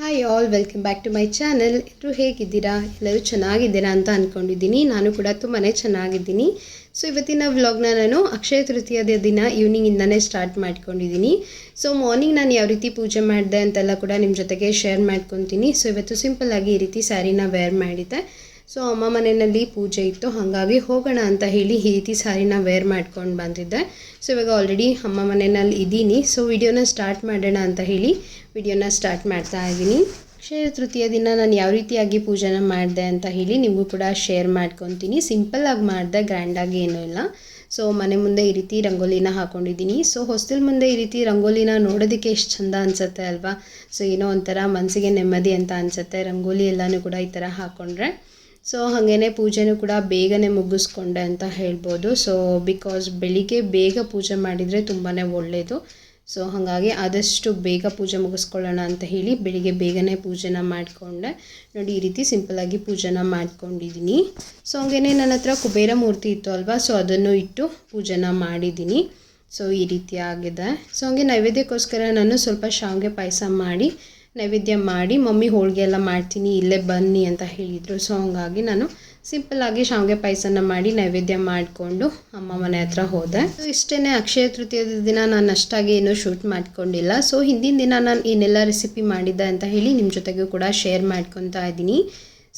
Hi all, welcome back to my channel. ಎಲ್ಲರೂ ಹೇಗಿದ್ದೀರಾ? ಎಲ್ಲರೂ ಚೆನ್ನಾಗಿದ್ದೀರಾ ಅಂತ ಅಂದ್ಕೊಂಡಿದ್ದೀನಿ. ನಾನು ಕೂಡ ತುಂಬಾ ಚೆನ್ನಾಗಿದ್ದೀನಿ. ಸೊ ಇವತ್ತಿನ ವ್ಲಾಗ್ನ ನಾನು ಅಕ್ಷಯ ತೃತೀಯದ ದಿನ ಈವ್ನಿಂಗಿಂದನೇ ಸ್ಟಾರ್ಟ್ ಮಾಡ್ಕೊಂಡಿದ್ದೀನಿ. ಸೊ ಮಾರ್ನಿಂಗ್ ನಾನು ಯಾವ ರೀತಿ ಪೂಜೆ ಮಾಡಿದೆ ಅಂತೆಲ್ಲ ಕೂಡ ನಿಮ್ಮ ಜೊತೆಗೆ ಶೇರ್ ಮಾಡ್ಕೊತೀನಿ. ಸೊ ಇವತ್ತು ಸಿಂಪಲ್ಲಾಗಿ ಈ ರೀತಿ ಸ್ಯಾರಿನ ವೇರ್ ಮಾಡಿದ್ದೆ. ಸೊ ಅಮ್ಮ ಮನೆಯಲ್ಲಿ ಪೂಜೆ ಇತ್ತು, ಹಾಗಾಗಿ ಹೋಗೋಣ ಅಂತ ಹೇಳಿ ಈ ರೀತಿ ಸ್ಯಾರಿನ ವೇರ್ ಮಾಡ್ಕೊಂಡು ಬಂದಿದ್ದೆ. ಸೊ ಇವಾಗ ಆಲ್ರೆಡಿ ಅಮ್ಮ ಮನೆಯಲ್ಲಿ ಇದ್ದೀನಿ. ಸೊ ವಿಡಿಯೋನ ಸ್ಟಾರ್ಟ್ ಮಾಡೋಣ ಅಂತ ಹೇಳಿ ವಿಡಿಯೋನ ಸ್ಟಾರ್ಟ್ ಮಾಡ್ತಾ ಇದ್ದೀನಿ. ಅಕ್ಷಯ ತೃತೀಯ ದಿನ ನಾನು ಯಾವ ರೀತಿಯಾಗಿ ಪೂಜೆನ ಮಾಡಿದೆ ಅಂತ ಹೇಳಿ ನಿಮಗೂ ಕೂಡ ಶೇರ್ ಮಾಡ್ಕೊತೀನಿ. ಸಿಂಪಲ್ಲಾಗಿ ಮಾಡಿದೆ, ಗ್ರ್ಯಾಂಡಾಗಿ ಏನೂ ಇಲ್ಲ. ಸೊ ಮನೆ ಮುಂದೆ ಈ ರೀತಿ ರಂಗೋಲಿನ ಹಾಕ್ಕೊಂಡಿದ್ದೀನಿ. ಸೊ ಹೊಸ್ತಿಲ್ ಮುಂದೆ ಈ ರೀತಿ ರಂಗೋಲಿನ ನೋಡೋದಕ್ಕೆ ಎಷ್ಟು ಚೆಂದ ಅನಿಸುತ್ತೆ ಅಲ್ವಾ? ಸೊ ಏನೋ ಒಂಥರ ಮನಸ್ಸಿಗೆ ನೆಮ್ಮದಿ ಅಂತ ಅನಿಸುತ್ತೆ ರಂಗೋಲಿ ಎಲ್ಲನೂ ಕೂಡ ಈ ಥರ ಹಾಕ್ಕೊಂಡ್ರೆ. ಸೊ ಹಾಗೇ ಪೂಜೆನೂ ಕೂಡ ಬೇಗನೆ ಮುಗಿಸ್ಕೊಂಡೆ ಅಂತ ಹೇಳ್ಬೋದು. ಸೊ ಬಿಕಾಸ್ ಬೆಳಿಗ್ಗೆ ಬೇಗ ಪೂಜೆ ಮಾಡಿದರೆ ತುಂಬಾ ಒಳ್ಳೆಯದು. ಸೊ ಹಾಗಾಗಿ ಆದಷ್ಟು ಬೇಗ ಪೂಜೆ ಮುಗಿಸ್ಕೊಳ್ಳೋಣ ಅಂತ ಹೇಳಿ ಬೆಳಿಗ್ಗೆ ಬೇಗನೆ ಪೂಜೆನ ಮಾಡಿಕೊಂಡೆ. ನೋಡಿ ಈ ರೀತಿ ಸಿಂಪಲ್ಲಾಗಿ ಪೂಜೆನ ಮಾಡ್ಕೊಂಡಿದ್ದೀನಿ. ಸೊ ಹಾಗೇ ನನ್ನ ಹತ್ರ ಕುಬೇರ ಮೂರ್ತಿ ಇತ್ತು ಅಲ್ವಾ, ಸೊ ಅದನ್ನು ಇಟ್ಟು ಪೂಜೆನ ಮಾಡಿದ್ದೀನಿ. ಸೊ ಈ ರೀತಿ ಆಗಿದೆ. ಸೊ ಹಾಗೆ ನೈವೇದ್ಯಕ್ಕೋಸ್ಕರ ನಾನು ಸ್ವಲ್ಪ ಶಾವಿಗೆ ಪಾಯಸ ಮಾಡಿ ನೈವೇದ್ಯ ಮಾಡಿ, ಮಮ್ಮಿ ಹೋಳಿಗೆ ಎಲ್ಲ ಮಾಡ್ತೀನಿ ಇಲ್ಲೇ ಬನ್ನಿ ಅಂತ ಹೇಳಿದರು. ಸೊ ಹಾಗಾಗಿ ನಾನು ಸಿಂಪಲ್ಲಾಗಿ ಶಾವಿಗೆ ಪಾಯಸನ ಮಾಡಿ ನೈವೇದ್ಯ ಮಾಡಿಕೊಂಡು ಅಮ್ಮ ಮನೆ ಹತ್ರ ಹೋದೆ. ಸೊ ಇಷ್ಟೇ, ಅಕ್ಷಯ ತೃತೀಯದ ದಿನ ನಾನು ಅಷ್ಟಾಗಿ ಏನೂ ಶೂಟ್ ಮಾಡ್ಕೊಂಡಿಲ್ಲ. ಸೊ ಹಿಂದಿನ ದಿನ ನಾನು ಏನೆಲ್ಲ ರೆಸಿಪಿ ಮಾಡಿದ್ದೆ ಅಂತ ಹೇಳಿ ನಿಮ್ಮ ಜೊತೆಗೂ ಕೂಡ ಶೇರ್ ಮಾಡ್ಕೊತಾ ಇದ್ದೀನಿ.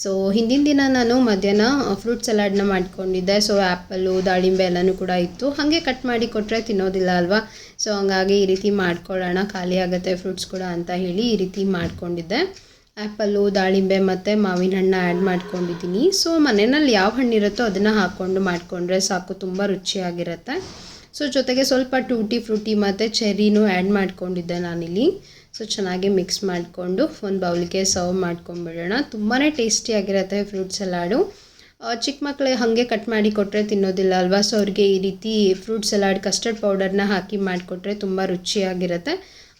ಸೊ ಹಿಂದಿನ ದಿನ ನಾನು ಮಧ್ಯಾಹ್ನ ಫ್ರೂಟ್ ಸಲಾಡ್ನ ಮಾಡ್ಕೊಂಡಿದ್ದೆ. ಸೊ ಆ್ಯಪಲ್ಲು, ದಾಳಿಂಬೆ ಎಲ್ಲನೂ ಕೂಡ ಇತ್ತು. ಹಾಗೆ ಕಟ್ ಮಾಡಿ ಕೊಟ್ಟರೆ ತಿನ್ನೋದಿಲ್ಲ ಅಲ್ವಾ? ಸೊ ಹಂಗಾಗಿ ಈ ರೀತಿ ಮಾಡ್ಕೊಳ್ಳೋಣ, ಖಾಲಿ ಆಗುತ್ತೆ ಫ್ರೂಟ್ಸ್ ಕೂಡ ಅಂತ ಹೇಳಿ ಈ ರೀತಿ ಮಾಡ್ಕೊಂಡಿದ್ದೆ. ಆ್ಯಪಲ್ಲು, ದಾಳಿಂಬೆ ಮತ್ತು ಮಾವಿನ ಹಣ್ಣು ಆ್ಯಡ್ ಮಾಡ್ಕೊಂಡಿದ್ದೀನಿ. ಸೊ ಮನೆಯಲ್ಲಿ ಯಾವ ಹಣ್ಣಿರುತ್ತೋ ಅದನ್ನು ಹಾಕ್ಕೊಂಡು ಮಾಡಿಕೊಂಡ್ರೆ ಸಾಕು, ತುಂಬ ರುಚಿಯಾಗಿರುತ್ತೆ. ಸೊ ಜೊತೆಗೆ ಸ್ವಲ್ಪ ಟೂಟಿ ಫ್ರೂಟಿ ಮತ್ತು ಚೆರಿನೂ ಆ್ಯಡ್ ಮಾಡ್ಕೊಂಡಿದ್ದೆ ನಾನಿಲ್ಲಿ. ಸೊ ಚೆನ್ನಾಗಿ ಮಿಕ್ಸ್ ಮಾಡಿಕೊಂಡು ಒಂದು ಬೌಲ್ಗೆ ಸರ್ವ್ ಮಾಡ್ಕೊಂಬಿಡೋಣ. ತುಂಬಾ ಟೇಸ್ಟಿಯಾಗಿರುತ್ತೆ ಫ್ರೂಟ್ ಸಲಾಡು. ಚಿಕ್ಕ ಮಕ್ಕಳಿಗೆ ಹಾಗೆ ಕಟ್ ಮಾಡಿ ಕೊಟ್ಟರೆ ತಿನ್ನೋದಿಲ್ಲ ಅಲ್ವಾ? ಸೊ ಅವ್ರಿಗೆ ಈ ರೀತಿ ಫ್ರೂಟ್ ಸಲಾಡ್ ಕಸ್ಟರ್ಡ್ ಪೌಡರ್ನ ಹಾಕಿ ಮಾಡಿಕೊಟ್ರೆ ತುಂಬ ರುಚಿಯಾಗಿರುತ್ತೆ.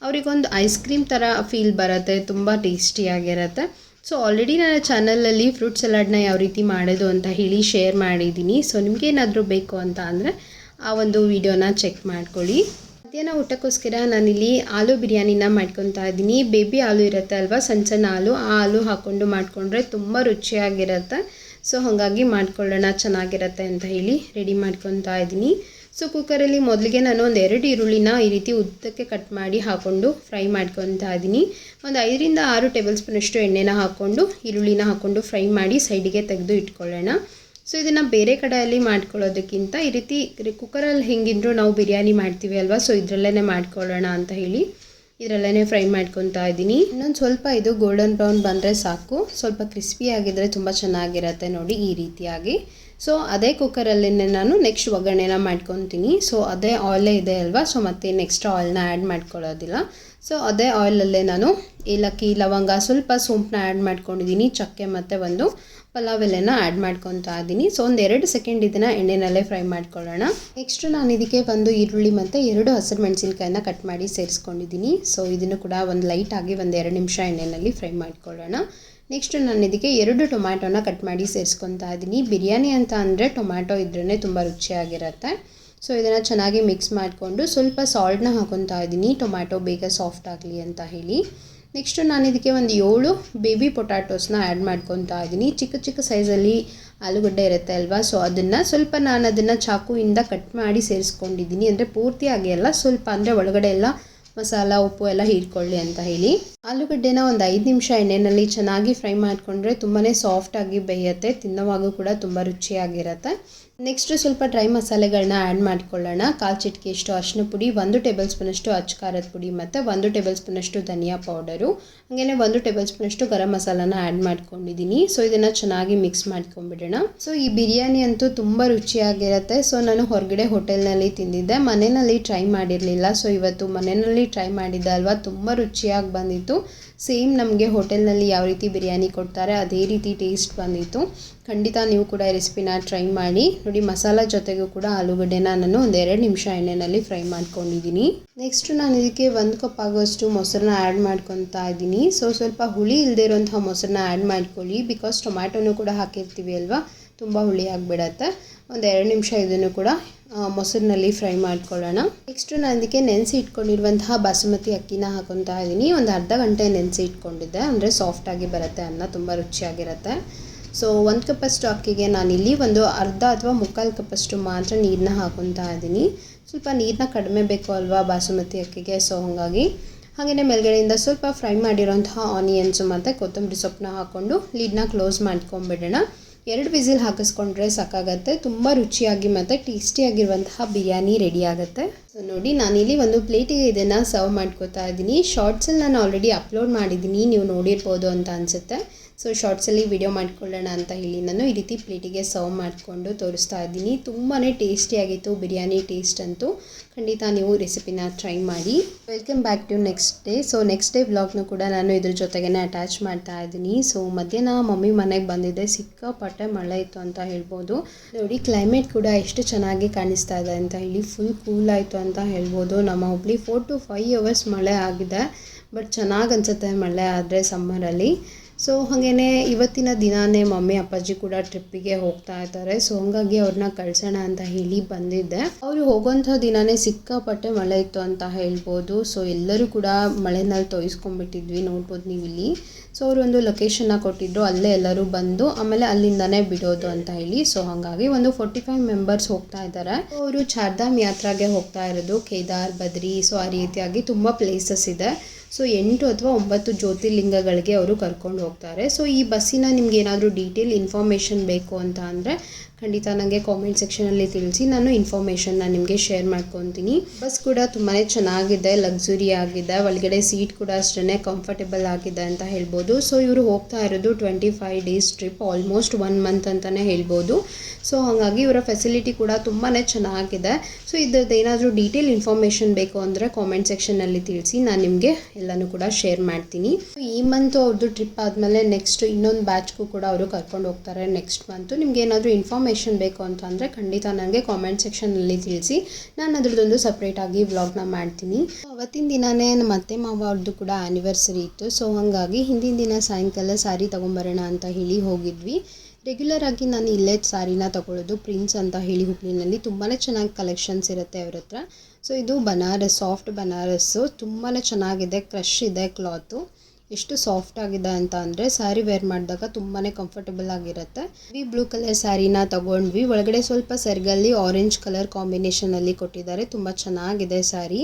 ಅವರಿಗೊಂದು ಐಸ್ ಕ್ರೀಮ್ ಥರ ಫೀಲ್ ಬರುತ್ತೆ, ತುಂಬ ಟೇಸ್ಟಿಯಾಗಿರುತ್ತೆ. ಸೊ ಆಲ್ರೆಡಿ ನನ್ನ ಚಾನಲಲ್ಲಿ ಫ್ರೂಟ್ ಸಲಾಡ್ನ ಯಾವ ರೀತಿ ಮಾಡೋದು ಅಂತ ಹೇಳಿ ಶೇರ್ ಮಾಡಿದ್ದೀನಿ. ಸೊ ನಿಮಗೇನಾದರೂ ಬೇಕು ಅಂತ ಅಂದರೆ ಆ ಒಂದು ವಿಡಿಯೋನ ಚೆಕ್ ಮಾಡ್ಕೊಳ್ಳಿ. ಮಧ್ಯಾಹ್ನ ಊಟಕ್ಕೋಸ್ಕರ ನಾನಿಲ್ಲಿ ಆಲೂ ಬಿರಿಯಾನಿನ ಮಾಡ್ಕೊತಾ ಇದ್ದೀನಿ. ಬೇಬಿ ಆಲೂ ಇರುತ್ತೆ ಅಲ್ವಾ, ಸಣ್ಣ ಸಣ್ಣ ಆಲೂ, ಆ ಆಲೂ ಹಾಕ್ಕೊಂಡು ಮಾಡಿಕೊಂಡ್ರೆ ತುಂಬ ರುಚಿಯಾಗಿರುತ್ತೆ. ಸೊ ಹಾಗಾಗಿ ಮಾಡ್ಕೊಳ್ಳೋಣ, ಚೆನ್ನಾಗಿರುತ್ತೆ ಅಂತ ಹೇಳಿ ರೆಡಿ ಮಾಡ್ಕೊತಾ ಇದ್ದೀನಿ. ಸೊ ಕುಕ್ಕರಲ್ಲಿ ಮೊದಲಿಗೆ ನಾನು ಒಂದು 2 ಈರುಳ್ಳಿನ ಈ ರೀತಿ ಉದ್ದಕ್ಕೆ ಕಟ್ ಮಾಡಿ ಹಾಕ್ಕೊಂಡು ಫ್ರೈ ಮಾಡ್ಕೊತಾ ಇದ್ದೀನಿ. ಒಂದು 5 ರಿಂದ 6 ಟೇಬಲ್ ಸ್ಪೂನಷ್ಟು ಎಣ್ಣೆನ ಹಾಕ್ಕೊಂಡು ಈರುಳ್ಳಿನ ಹಾಕ್ಕೊಂಡು ಫ್ರೈ ಮಾಡಿ ಸೈಡಿಗೆ ತೆಗೆದು ಇಟ್ಕೊಳ್ಳೋಣ. ಸೊ ಇದನ್ನು ಬೇರೆ ಕಡೆಯಲ್ಲಿ ಮಾಡ್ಕೊಳ್ಳೋದಕ್ಕಿಂತ ಈ ರೀತಿ ಕುಕ್ಕರಲ್ಲಿ ಹೆಂಗಿದ್ರು ನಾವು ಬಿರಿಯಾನಿ ಮಾಡ್ತೀವಿ ಅಲ್ವಾ? ಸೊ ಇದರಲ್ಲೇ ಮಾಡ್ಕೊಳ್ಳೋಣ ಅಂತ ಹೇಳಿ ಇದರಲ್ಲೇ ಫ್ರೈ ಮಾಡ್ಕೊತಾ ಇದ್ದೀನಿ. ಇನ್ನೊಂದು ಸ್ವಲ್ಪ ಇದು ಗೋಲ್ಡನ್ ಬ್ರೌನ್ ಬಂದರೆ ಸಾಕು, ಸ್ವಲ್ಪ ಕ್ರಿಸ್ಪಿ ಆಗಿದ್ದರೆ ತುಂಬ ಚೆನ್ನಾಗಿರುತ್ತೆ ನೋಡಿ ಈ ರೀತಿಯಾಗಿ. ಸೊ ಅದೇ ಕುಕ್ಕರಲ್ಲೇ ನಾನು ನೆಕ್ಸ್ಟ್ ಒಗ್ಗರಣೆನ ಮಾಡ್ಕೊತೀನಿ. ಸೊ ಅದೇ ಆಯಿಲೇ ಇದೆ ಅಲ್ವಾ? ಸೊ ಮತ್ತೇನು ಎಕ್ಸ್ಟ್ರಾ ಆಯಿಲ್ನ ಆ್ಯಡ್ ಮಾಡ್ಕೊಳ್ಳೋದಿಲ್ಲ. ಸೊ ಅದೇ ಆಯಿಲಲ್ಲೇ ನಾನು ಏಲಕ್ಕಿ, ಲವಂಗ, ಸ್ವಲ್ಪ ಸೋಂಪನ್ನ ಆ್ಯಡ್ ಮಾಡ್ಕೊಂಡಿದ್ದೀನಿ, ಚಕ್ಕೆ ಮತ್ತು ಒಂದು ಪಲಾವ್ ಎಲೆನ ಆ್ಯಡ್ ಮಾಡ್ಕೊತಾ ಇದ್ದೀನಿ. ಸೊ ಒಂದು 2 ಸೆಕೆಂಡ್ ಇದನ್ನು ಎಣ್ಣೆನಲ್ಲೇ ಫ್ರೈ ಮಾಡ್ಕೊಳ್ಳೋಣ. ನೆಕ್ಸ್ಟು ನಾನು ಇದಕ್ಕೆ ಒಂದು ಈರುಳ್ಳಿ ಮತ್ತು 2 ಹಸಿರು ಮೆಣಸಿನ್ಕಾಯಿನ ಕಟ್ ಮಾಡಿ ಸೇರಿಸ್ಕೊಂಡಿದ್ದೀನಿ. ಸೊ ಇದನ್ನು ಕೂಡ ಒಂದು ಲೈಟಾಗಿ ಒಂದು 2 ನಿಮಿಷ ಎಣ್ಣೆಯಲ್ಲಿ ಫ್ರೈ ಮಾಡ್ಕೊಳ್ಳೋಣ. ನೆಕ್ಸ್ಟು ನಾನು ಇದಕ್ಕೆ 2 ಟೊಮ್ಯಾಟೋನ ಕಟ್ ಮಾಡಿ ಸೇರಿಸ್ಕೊತಾ ಇದ್ದೀನಿ. ಬಿರಿಯಾನಿ ಅಂತ ಅಂದರೆ ಟೊಮ್ಯಾಟೊ ಇದ್ರೇ ತುಂಬ ರುಚಿಯಾಗಿರುತ್ತೆ. ಸೊ ಇದನ್ನು ಚೆನ್ನಾಗಿ ಮಿಕ್ಸ್ ಮಾಡಿಕೊಂಡು ಸ್ವಲ್ಪ ಸಾಲ್ಟ್ನ ಹಾಕೊತಾ ಇದ್ದೀನಿ, ಟೊಮ್ಯಾಟೊ ಬೇಗ ಸಾಫ್ಟ್ ಆಗಲಿ ಅಂತ ಹೇಳಿ. ನೆಕ್ಸ್ಟು ನಾನು ಇದಕ್ಕೆ ಒಂದು 7 ಬೇಬಿ ಪೊಟ್ಯಾಟೋಸ್ನ ಆ್ಯಡ್ ಮಾಡ್ಕೊತಾ ಇದ್ದೀನಿ. ಚಿಕ್ಕ ಚಿಕ್ಕ ಸೈಜಲ್ಲಿ ಆಲೂಗಡ್ಡೆ ಇರುತ್ತೆ ಅಲ್ವಾ? ಸೊ ಸ್ವಲ್ಪ ನಾನು ಅದನ್ನು ಚಾಕುವಿಂದ ಕಟ್ ಮಾಡಿ ಸೇರಿಸ್ಕೊಂಡಿದ್ದೀನಿ. ಅಂದರೆ ಪೂರ್ತಿಯಾಗಿ ಅಲ್ಲ, ಸ್ವಲ್ಪ ಅಂದರೆ ಒಳಗಡೆ ಎಲ್ಲ ಮಸಾಲ, ಉಪ್ಪು ಎಲ್ಲ ಹೀರ್ಕೊಳ್ಳಿ ಅಂತ ಹೇಳಿ. ಆಲೂಗಡ್ಡೆನ ಒಂದು 5 ನಿಮಿಷ ಎಣ್ಣೆಯಲ್ಲಿ ಚೆನ್ನಾಗಿ ಫ್ರೈ ಮಾಡಿಕೊಂಡ್ರೆ ತುಂಬಾ ಸಾಫ್ಟಾಗಿ ಬೇಯುತ್ತೆ, ತಿನ್ನೋವಾಗೂ ಕೂಡ ತುಂಬ ರುಚಿಯಾಗಿರುತ್ತೆ. ನೆಕ್ಸ್ಟು ಸ್ವಲ್ಪ ಡ್ರೈ ಮಸಾಲೆಗಳನ್ನ ಆ್ಯಡ್ ಮಾಡ್ಕೊಳ್ಳೋಣ. 1/4 ಚಿಟಿಕೆಯಷ್ಟು ಅರಿಶಿನ ಪುಡಿ, 1 ಟೇಬಲ್ ಸ್ಪೂನಷ್ಟು ಅಚ್ಚ ಖಾರದ ಪುಡಿ ಮತ್ತು 1 ಟೇಬಲ್ ಸ್ಪೂನಷ್ಟು ಧನಿಯಾ ಪೌಡರು, ಹಾಗೆಯೇ 1 ಟೇಬಲ್ ಸ್ಪೂನಷ್ಟು ಗರಂ ಮಸಾಲಾನ ಆ್ಯಡ್ ಮಾಡ್ಕೊಂಡಿದ್ದೀನಿ. ಸೊ ಇದನ್ನು ಚೆನ್ನಾಗಿ ಮಿಕ್ಸ್ ಮಾಡ್ಕೊಂಬಿಡೋಣ. ಸೊ ಈ ಬಿರಿಯಾನಿ ಅಂತೂ ತುಂಬ ರುಚಿಯಾಗಿರುತ್ತೆ. ಸೊ ನಾನು ಹೊರಗಡೆ ಹೋಟೆಲ್ನಲ್ಲಿ ತಿಂದಿದ್ದೆ, ಮನೆಯಲ್ಲಿ ಟ್ರೈ ಮಾಡಿರಲಿಲ್ಲ. ಸೊ ಇವತ್ತು ಮನೆಯಲ್ಲಿ ಟ್ರೈ ಮಾಡಿದ್ದೆ ಅಲ್ವಾ, ತುಂಬ ರುಚಿಯಾಗಿ ಬಂದಿತ್ತು. ಸೇಮ್ ನಮಗೆ ಹೋಟೆಲ್ನಲ್ಲಿ ಯಾವ ರೀತಿ ಬಿರಿಯಾನಿ ಕೊಡ್ತಾರೆ ಅದೇ ರೀತಿ ಟೇಸ್ಟ್ ಬಂದಿತ್ತು. ಖಂಡಿತ ನೀವು ಕೂಡ ಈ ರೆಸಿಪಿನ ಟ್ರೈ ಮಾಡಿ ನೋಡಿ. ಮಸಾಲ ಜೊತೆಗೂ ಕೂಡ ಆಲೂಗಡ್ಡೆನ ನಾನು ಒಂದು 2 ನಿಮಿಷ ಎಣ್ಣೆಯಲ್ಲಿ ಫ್ರೈ ಮಾಡ್ಕೊಂಡಿದ್ದೀನಿ. ನೆಕ್ಸ್ಟು ನಾನು ಇದಕ್ಕೆ 1 ಕಪ್ ಆಗೋಷ್ಟು ಮೊಸರನ್ನ ಆ್ಯಡ್ ಮಾಡ್ಕೊತಾ ಇದ್ದೀನಿ. ಸೊ ಸ್ವಲ್ಪ ಹುಳಿ ಇಲ್ಲದೆ ಇರೋಂಥ ಮೊಸರನ್ನ ಆ್ಯಡ್ ಮಾಡ್ಕೊಳ್ಳಿ, ಬಿಕಾಸ್ ಟೊಮ್ಯಾಟೋನು ಕೂಡ ಹಾಕಿರ್ತೀವಿ ಅಲ್ವಾ, ತುಂಬ ಹುಳಿ ಆಗಿಬಿಡತ್ತೆ. ಒಂದು 2 ನಿಮಿಷ ಇದನ್ನು ಕೂಡ ಮೊಸರಿನಲ್ಲಿ ಫ್ರೈ ಮಾಡ್ಕೊಳ್ಳೋಣ. ನೆಕ್ಸ್ಟು ನಾನು ಅದಕ್ಕೆ ನೆನೆಸಿ ಇಟ್ಕೊಂಡಿರುವಂತಹ ಬಾಸುಮತಿ ಅಕ್ಕಿನ ಹಾಕೊತಾ ಇದ್ದೀನಿ. ಒಂದು ಅರ್ಧ ಗಂಟೆ ನೆನೆಸಿ ಇಟ್ಕೊಂಡಿದ್ದೆ, ಅಂದರೆ ಸಾಫ್ಟಾಗಿ ಬರುತ್ತೆ, ಅನ್ನ ತುಂಬ ರುಚಿಯಾಗಿರುತ್ತೆ. ಸೊ 1 ಕಪ್ಪಷ್ಟು ಅಕ್ಕಿಗೆ ನಾನಿಲ್ಲಿ ಒಂದು ಅರ್ಧ ಅಥವಾ ಮುಕ್ಕಾಲು ಕಪ್ಪಷ್ಟು ಮಾತ್ರ ನೀರನ್ನ ಹಾಕೊತಾ ಇದ್ದೀನಿ. ಸ್ವಲ್ಪ ನೀರನ್ನ ಕಡಿಮೆ ಬೇಕು ಅಲ್ವಾ ಬಾಸುಮತಿ ಅಕ್ಕಿಗೆ, ಸೊ ಹಾಗೆಯೇ ಮೇಲ್ಗಡೆಯಿಂದ ಸ್ವಲ್ಪ ಫ್ರೈ ಮಾಡಿರೋಂತಹ ಆನಿಯನ್ಸು ಮತ್ತು ಕೊತ್ತಂಬರಿ ಸೊಪ್ಪನ್ನ ಹಾಕ್ಕೊಂಡು ಲೀಡ್ನ ಕ್ಲೋಸ್ ಮಾಡ್ಕೊಂಬಿಡೋಣ. 2 ವಿಸಿಲ್ ಹಾಕಿಸ್ಕೊಂಡ್ರೆ ಸಾಕಾಗತ್ತೆ. ತುಂಬ ರುಚಿಯಾಗಿ ಮತ್ತು ಟೇಸ್ಟಿಯಾಗಿರುವಂತಹ ಬಿರಿಯಾನಿ ರೆಡಿ ಆಗುತ್ತೆ. ಸೊ ನೋಡಿ, ನಾನಿಲ್ಲಿ ಒಂದು ಪ್ಲೇಟಿಗೆ ಇದನ್ನು ಸರ್ವ್ ಮಾಡ್ಕೋತಾ ಇದ್ದೀನಿ. ಶಾರ್ಟ್ಸಲ್ಲಿ ನಾನು ಆಲ್ರೆಡಿ ಅಪ್ಲೋಡ್ ಮಾಡಿದ್ದೀನಿ, ನೀವು ನೋಡಿರ್ಬೋದು ಅಂತ ಅನಿಸುತ್ತೆ. ಸೊ ಶಾರ್ಟ್ಸಲ್ಲಿ ವಿಡಿಯೋ ಮಾಡ್ಕೊಳ್ಳೋಣ ಅಂತ ಹೇಳಿ ನಾನು ಈ ರೀತಿ ಪ್ಲೇಟಿಗೆ ಸರ್ವ್ ಮಾಡಿಕೊಂಡು ತೋರಿಸ್ತಾ ಇದ್ದೀನಿ. ತುಂಬಾ ಟೇಸ್ಟಿಯಾಗಿತ್ತು ಬಿರಿಯಾನಿ. ಟೇಸ್ಟ್ ಅಂತೂ ಖಂಡಿತ ನೀವು ರೆಸಿಪಿನ ಟ್ರೈ ಮಾಡಿ. Welcome back to next day. So next day ವ್ಲಾಗ್ನು ಕೂಡ ನಾನು ಇದ್ರ ಜೊತೆಗೇ ಅಟ್ಯಾಚ್ ಮಾಡ್ತಾ ಇದ್ದೀನಿ. ಸೊ ಮಧ್ಯಾಹ್ನ ಮಮ್ಮಿ ಮನೆಗೆ ಬಂದಿದ್ದೆ, ಸಿಕ್ಕಾಪಟ್ಟೆ ಮಳೆ ಇತ್ತು ಅಂತ ಹೇಳ್ಬೋದು. ನೋಡಿ, ಕ್ಲೈಮೇಟ್ ಕೂಡ ಎಷ್ಟು ಚೆನ್ನಾಗಿ ಕಾಣಿಸ್ತಾ ಇದೆ ಅಂತ ಹೇಳಿ, ಫುಲ್ ಕೂಲ್ ಆಯಿತು ಅಂತ ಹೇಳ್ಬೋದು. ನಮ್ಮ ಹುಬ್ಳಿ 4 to 5 hours ಮಳೆ ಆಗಿದೆ, ಬಟ್ ಚೆನ್ನಾಗಿ ಅನಿಸುತ್ತೆ ಮಳೆ ಆದರೆ ಸಮ್ಮರಲ್ಲಿ. ಸೊ ಹಾಗೇ ಇವತ್ತಿನ ದಿನಾನೇ ಮಮ್ಮಿ ಅಪ್ಪಾಜಿ ಕೂಡ ಟ್ರಿಪ್ಪಿಗೆ ಹೋಗ್ತಾ ಇದ್ದಾರೆ. ಸೊ ಹಂಗಾಗಿ ಅವ್ರನ್ನ ಕಳ್ಸೋಣ ಅಂತ ಹೇಳಿ ಬಂದಿದ್ದೆ. ಅವರು ಹೋಗೋಂಥ ದಿನಾನೇ ಸಿಕ್ಕಾಪಟ್ಟೆ ಮಳೆ ಇತ್ತು ಅಂತ ಹೇಳ್ಬೋದು. ಸೊ ಎಲ್ಲರೂ ಕೂಡ ಮಳೆನಲ್ಲಿ ತೊಯ್ಸ್ಕೊಂಡ್ಬಿಟ್ಟಿದ್ವಿ, ನೋಡ್ಬೋದು ನೀವು ಇಲ್ಲಿ. ಸೊ ಅವರು ಒಂದು ಲೊಕೇಶನ್ನ ಕೊಟ್ಟಿದ್ರು, ಅಲ್ಲೇ ಎಲ್ಲರೂ ಬಂದು ಆಮೇಲೆ ಅಲ್ಲಿಂದನೇ ಬಿಡೋದು ಅಂತ ಹೇಳಿ. ಸೊ ಹಾಗಾಗಿ ಒಂದು 45 ಮೆಂಬರ್ಸ್ ಹೋಗ್ತಾ ಇದ್ದಾರೆ. ಅವರು ಚಾರ್ಧಾಮ್ ಯಾತ್ರಾಗೆ ಹೋಗ್ತಾ ಇರೋದು, ಕೇದಾರ್, ಬದ್ರಿ. ಸೊ ಆ ರೀತಿಯಾಗಿ ತುಂಬ ಪ್ಲೇಸಸ್ ಇದೆ. ಸೊ 8 ಅಥವಾ 9 ಜ್ಯೋತಿರ್ಲಿಂಗಗಳಿಗೆ ಅವರು ಕರ್ಕೊಂಡು ಹೋಗ್ತಾರೆ. ಸೊ ಈ ಬಸ್ಸಿನ ನಿಮ್ಗೆ ಏನಾದರೂ ಡೀಟೇಲ್ ಇನ್ಫಾರ್ಮೇಷನ್ ಬೇಕು ಅಂತ ಅಂದರೆ ಖಂಡಿತ ನನಗೆ ಕಾಮೆಂಟ್ ಸೆಕ್ಷನಲ್ಲಿ ತಿಳಿಸಿ, ನಾನು ಇನ್ಫಾರ್ಮೇಷನ್ನ ನಿಮಗೆ ಶೇರ್ ಮಾಡ್ಕೊತೀನಿ. ಬಸ್ ಕೂಡ ತುಂಬಾ ಚೆನ್ನಾಗಿದೆ, ಲಕ್ಸುರಿ ಆಗಿದೆ, ಒಳಗಡೆ ಸೀಟ್ ಕೂಡ ಅಷ್ಟೇ ಕಂಫರ್ಟೇಬಲ್ ಆಗಿದೆ ಅಂತ ಹೇಳ್ಬೋದು. ಸೊ ಇವರು ಹೋಗ್ತಾ ಇರೋದು 25 days ಟ್ರಿಪ್, ಆಲ್ಮೋಸ್ಟ್ 1 month ಅಂತಲೇ ಹೇಳ್ಬೋದು. ಸೊ ಹಾಗಾಗಿ ಇವರ ಫೆಸಿಲಿಟಿ ಕೂಡ ತುಂಬಾ ಚೆನ್ನಾಗಿದೆ. ಸೊ ಇದ್ರದ್ದು ಏನಾದರೂ ಡೀಟೇಲ್ ಇನ್ಫಾರ್ಮೇಷನ್ ಬೇಕು ಅಂದರೆ ಕಾಮೆಂಟ್ ಸೆಕ್ಷನ್ನಲ್ಲಿ ತಿಳಿಸಿ, ನಾನು ನಿಮಗೆ ಎಲ್ಲನೂ ಕೂಡ ಶೇರ್ ಮಾಡ್ತೀನಿ. ಈ ಮಂತು ಅವ್ರದ್ದು ಟ್ರಿಪ್ ಆದಮೇಲೆ ನೆಕ್ಸ್ಟ್ ಇನ್ನೊಂದು ಬ್ಯಾಚ್ಗೂ ಕೂಡ ಅವರು ಕರ್ಕೊಂಡು ಹೋಗ್ತಾರೆ ನೆಕ್ಸ್ಟ್ ಮಂತು. ನಿಮ್ಗೆ ಏನಾದರೂ ಇನ್ಫಾರ್ಮೇಷನ್ ಬೇಕು ಅಂತ ಅಂದರೆ ಖಂಡಿತ ನನಗೆ ಕಾಮೆಂಟ್ ಸೆಕ್ಷನಲ್ಲಿ ತಿಳಿಸಿ, ನಾನು ಅದ್ರದ್ದೊಂದು ಸಪ್ರೇಟಾಗಿ ವ್ಲಾಗ್ನ ಮಾಡ್ತೀನಿ. ಅವತ್ತಿನ ದಿನವೇ ನಮ್ಮ ಅತ್ತೆ ಮಾವ ಅವ್ರದ್ದು ಕೂಡ ಆ್ಯನಿವರ್ಸರಿ ಇತ್ತು. ಸೊ ಹಾಗಾಗಿ ಹಿಂದಿನ ದಿನ ಸಾಯಂಕಾಲ ಸ್ಯಾರಿ ತೊಗೊಂಬರೋಣ ಅಂತ ಹೇಳಿ ಹೋಗಿದ್ವಿ. ರೆಗ್ಯುಲರ್ ಆಗಿ ನಾನು ಇಲ್ಲೇ ಸ್ಯಾರಿನ ತೊಗೊಳ್ಳೋದು, ಪ್ರಿನ್ಸ್ ಅಂತ ಹೇಳಿ ಹುಬ್ಳಿನಲ್ಲಿ ತುಂಬಾ ಚೆನ್ನಾಗಿ ಕಲೆಕ್ಷನ್ಸ್ ಇರುತ್ತೆ ಅವ್ರ ಹತ್ರ. ಸೊ ಇದು ಬನಾರಸ್, ಸಾಫ್ಟ್ ಬನಾರಸ್ಸು, ತುಂಬಾ ಚೆನ್ನಾಗಿದೆ, ಕ್ರಶ್ ಇದೆ ಕ್ಲಾತು. ಎಷ್ಟು ಸಾಫ್ಟ್ ಆಗಿದೆ ಅಂತ ಅಂದರೆ ಸ್ಯಾರಿ ವೇರ್ ಮಾಡಿದಾಗ ತುಂಬಾ ಕಂಫರ್ಟಬಲ್ ಆಗಿರುತ್ತೆ. ಬ್ಲೂ ಕಲರ್ ಸ್ಯಾರಿನ ತೊಗೊಂಡ್ವಿ. ಒಳಗಡೆ ಸ್ವಲ್ಪ ಸೆರ್ಗಲ್ಲಿ ಆರೆಂಜ್ ಕಲರ್ ಕಾಂಬಿನೇಷನಲ್ಲಿ ಕೊಟ್ಟಿದ್ದಾರೆ, ತುಂಬ ಚೆನ್ನಾಗಿದೆ ಸ್ಯಾರಿ.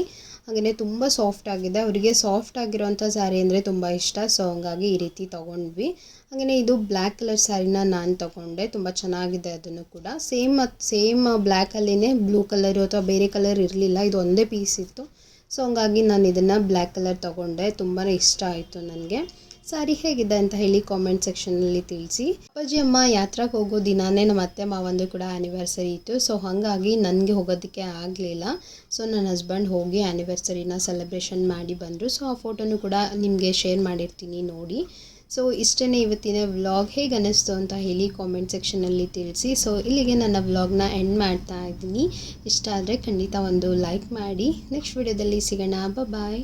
ಹಾಗೆಯೇ ತುಂಬ ಸಾಫ್ಟ್ ಆಗಿದೆ, ಅವರಿಗೆ ಸಾಫ್ಟ್ ಆಗಿರೋಂಥ ಸ್ಯಾರಿ ಅಂದರೆ ತುಂಬ ಇಷ್ಟ. ಸೊ ಹಂಗಾಗಿ ಈ ರೀತಿ ತೊಗೊಂಡ್ವಿ. ಹಾಗೆಯೇ ಇದು ಬ್ಲ್ಯಾಕ್ ಕಲರ್ ಸ್ಯಾರಿನ ನಾನು ತೊಗೊಂಡೆ, ತುಂಬ ಚೆನ್ನಾಗಿದೆ ಅದನ್ನು ಕೂಡ. ಸೇಮ್ ಬ್ಲ್ಯಾಕಲ್ಲಿನೇ ಬ್ಲೂ ಕಲರು ಅಥವಾ ಬೇರೆ ಕಲರ್ ಇರಲಿಲ್ಲ, ಇದು ಒಂದೇ ಪೀಸ್ ಇತ್ತು. ಸೊ ಹಂಗಾಗಿ ನಾನು ಇದನ್ನು ಬ್ಲ್ಯಾಕ್ ಕಲರ್ ತೊಗೊಂಡೆ, ತುಂಬಾ ಇಷ್ಟ ಆಯಿತು ನನಗೆ. ಸ್ಯಾರಿ ಹೇಗಿದೆ ಅಂತ ಹೇಳಿ ಕಾಮೆಂಟ್ ಸೆಕ್ಷನಲ್ಲಿ ತಿಳಿಸಿ. ಅಪ್ಪಾಜಿ ಅಮ್ಮ ಯಾತ್ರೆಗೆ ಹೋಗೋ ದಿನಾನೇ ನಮ್ಮ ಅತ್ತೆ ಮಾವಂದು ಕೂಡ ಆ್ಯನಿವರ್ಸರಿ ಇತ್ತು. ಸೊ ಹಾಗಾಗಿ ನನಗೆ ಹೋಗೋದಕ್ಕೆ ಆಗಲಿಲ್ಲ. ಸೊ ನನ್ನ ಹಸ್ಬೆಂಡ್ ಹೋಗಿ ಆ್ಯನಿವರ್ಸರಿನ ಸೆಲೆಬ್ರೇಷನ್ ಮಾಡಿ ಬಂದರು. ಸೊ ಆ ಫೋಟೋನು ಕೂಡ ನಿಮಗೆ ಶೇರ್ ಮಾಡಿರ್ತೀನಿ ನೋಡಿ. ಸೊ ಇಷ್ಟೇ ಇವತ್ತಿನ ವ್ಲಾಗ್. ಹೇಗೆ ಅನ್ನಿಸ್ತು ಅಂತ ಹೇಳಿ ಕಾಮೆಂಟ್ ಸೆಕ್ಷನಲ್ಲಿ ತಿಳಿಸಿ. ಸೊ ಇಲ್ಲಿಗೆ ನನ್ನ ವ್ಲಾಗ್ನ ಎಂಡ್ ಮಾಡ್ತಾ ಇದ್ದೀನಿ. ಇಷ್ಟ ಆದರೆ ಖಂಡಿತ ಒಂದು ಲೈಕ್ ಮಾಡಿ. ನೆಕ್ಸ್ಟ್ ವಿಡಿಯೋದಲ್ಲಿ ಸಿಗೋಣ. ಬಾಯ್.